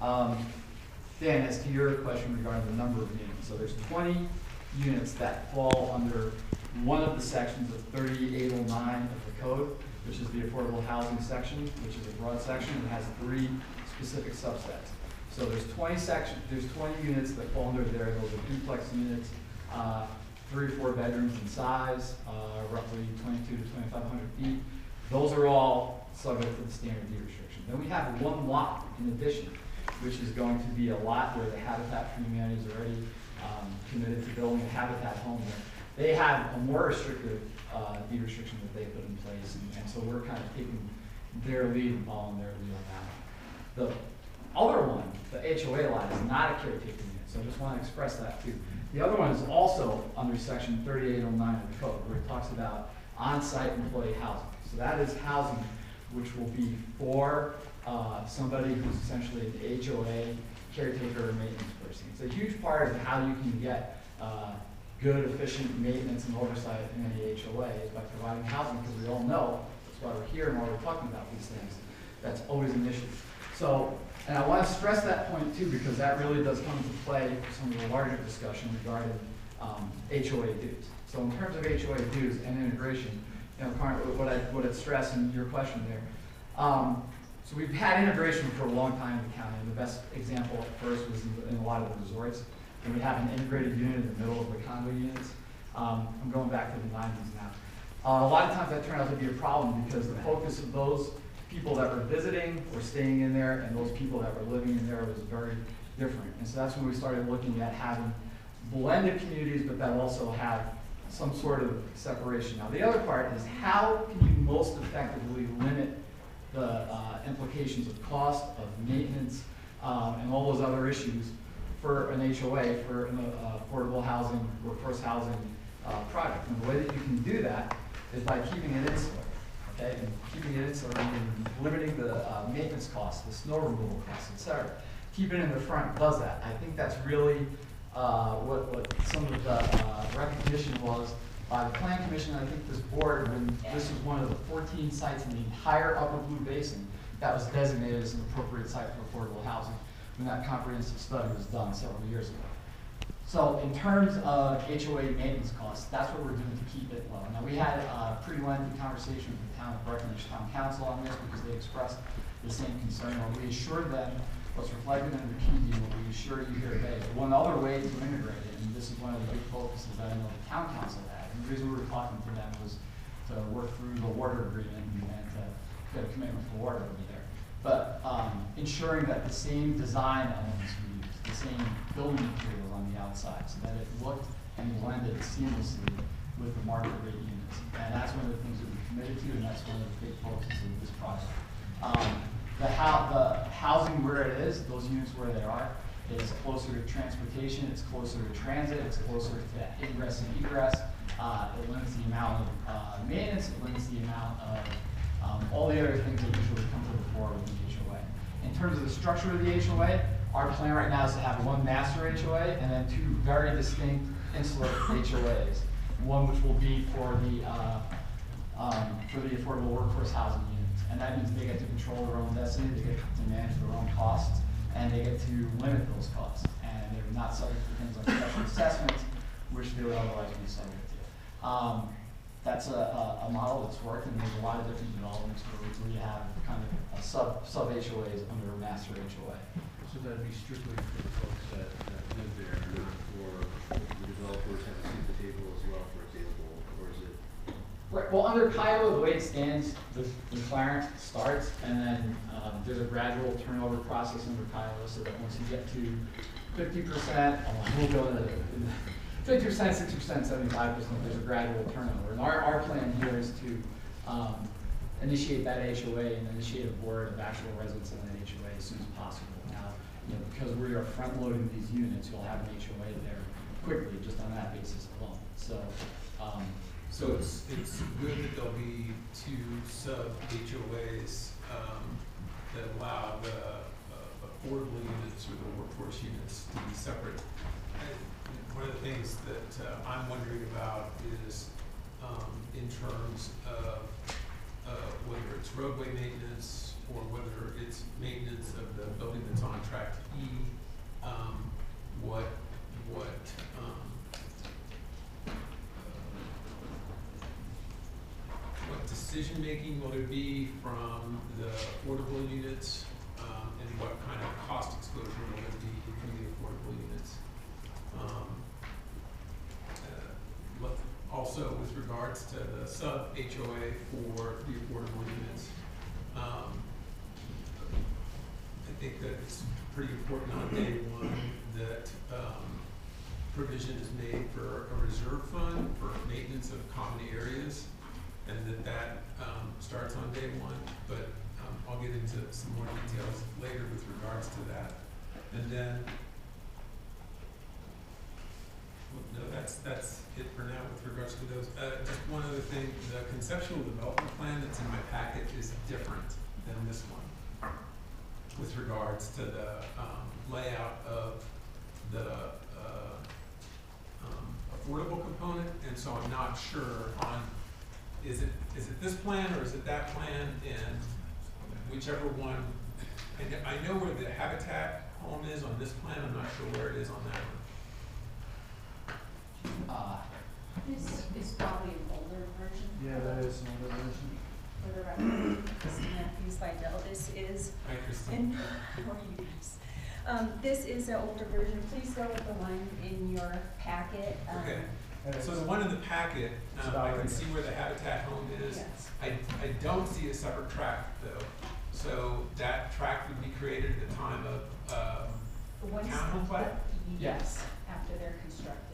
Dan, as to your question regarding the number of units, so there's 20 units that fall under one of the sections of 3809 of the code, which is the affordable housing section, which is a broad section. It has 3 specific subsets. So there's 20 units that fall under there. Those are duplex units, 3 or 4 bedrooms in size, roughly 22 to 2,500 feet. Those are all subject to the standard deed restriction. Then we have one lot in addition, which is going to be a lot where the Habitat for Humanity is already committed to building a Habitat home there. They have a more restrictive deed restriction that they put in place, and so we're kind of taking their lead and following their lead on that one. The other one, the HOA lot, is not a caretaker unit, so I just want to express that too. The other one is also under section 3809 of the code, where it talks about on-site employee housing. So that is housing which will be for somebody who's essentially an HOA caretaker or maintenance person. It's a huge part of how you can get good, efficient maintenance and oversight in any HOA is by providing housing, because we all know, that's why we're here and why we're talking about these things, that's always an issue. So, and I want to stress that point too, because that really does come into play for some of the larger discussion regarding HOA dues. So in terms of HOA dues and integration, you know, what I'd stress in your question there, so we've had integration for a long time in the county, and the best example at first was in a lot of the resorts. And we have an integrated unit in the middle of the condo units. I'm going back to the 90s now. A lot of times that turned out to be a problem because the focus of those people that were visiting or staying in there and those people that were living in there was very different. And so that's when we started looking at having blended communities, but that also have some sort of separation. Now the other part is how can you most effectively limit the implications of cost, of maintenance, and all those other issues for an HOA, for an affordable housing, workforce housing project. And the way that you can do that is by keeping it insular, okay? And keeping it insular and limiting the maintenance costs, the snow removal costs, et cetera. Keeping it in the front does that. I think that's really what some of the recognition was by the Plan Commission. I think this board, when this was one of the 14 sites in the entire Upper Blue Basin that was designated as an appropriate site for affordable housing, when that comprehensive study was done several years ago. So in terms of HOA maintenance costs, that's what we're doing to keep it low. Now we had a pretty lengthy conversation with the town of Breckenridge Town Council on this because they expressed the same concern. When we assured them what's reflected in the PD, what we assure you here today, is one other way to integrate it, and this is one of the big focuses that I know the town council had. And the reason we were talking to them was to work through the water agreement and to get a commitment for water over there. But ensuring that the same design elements were used, the same building materials on the outside, so that it looked and blended seamlessly with the market rate units. And that's one of the things that we committed to, and that's one of the big focuses of this project. The housing where it is, those units where they are, is closer to transportation, it's closer to transit, it's closer to ingress and egress. It limits the amount of maintenance, it limits the amount of all the other things that usually come to the fore with the HOA. In terms of the structure of the HOA, our plan right now is to have one master HOA and then 2 very distinct insular HOAs. One which will be for the affordable workforce housing units. And that means they get to control their own destiny, they get to manage their own costs, and they get to limit those costs. And they're not subject to things like special assessments, which they would otherwise be subject to. That's a model that's worked, and there's a lot of different developments where you have kind of a sub-HOAs under a master HOA. So that'd be strictly for the folks that live there, not for the developers have a seat at the table as well, for example, or is it? Right, well, under Kiowa, the way it stands, the declarant starts, and then there's a gradual turnover process under Kiowa, so that once you get to 50%, we'll go into 50%, 60%, 75%, there's a gradual turnover. And our plan here is to initiate that HOA and initiate a board of actual residents in that HOA as soon as possible. Now, you know, because we are front loading these units, you'll have an HOA there quickly, just on that basis alone. So, so it's good that there'll be 2 sub-HOAs that allow the affordable units or the workforce units to be separate. One of the things that I'm wondering about is in terms of whether it's roadway maintenance, or whether it's maintenance of the building that's on tract E, what decision-making will there be from the affordable units, and what kind of cost exposure will there be from the affordable units? Also, with regards to the sub-HOA for the affordable units, I think that it's pretty important on day one that provision is made for a reserve fund for maintenance of common areas, and that starts on day one, but I'll get into some more details later with regards to that. And then, no, that's it for now with regards to those. Just one other thing, the conceptual development plan that's in my packet is different than this one with regards to the layout of the affordable component, and so I'm not sure on, is it this plan or is it that plan, and whichever one, I know where the Habitat home is on this plan, I'm not sure where it is on that one. This is probably an older version. Yeah, that is an older version. For the record, Christine Matthews Vidal, this is, Hi, Christine. and how are you guys? This is an older version. Please go with the one in your packet. Okay. So the one in the packet, I can see where the Habitat home is. Yes. I don't see a separate tract though. So that tract would be created at the time of The ones townhome plat? Yes, after they're constructed.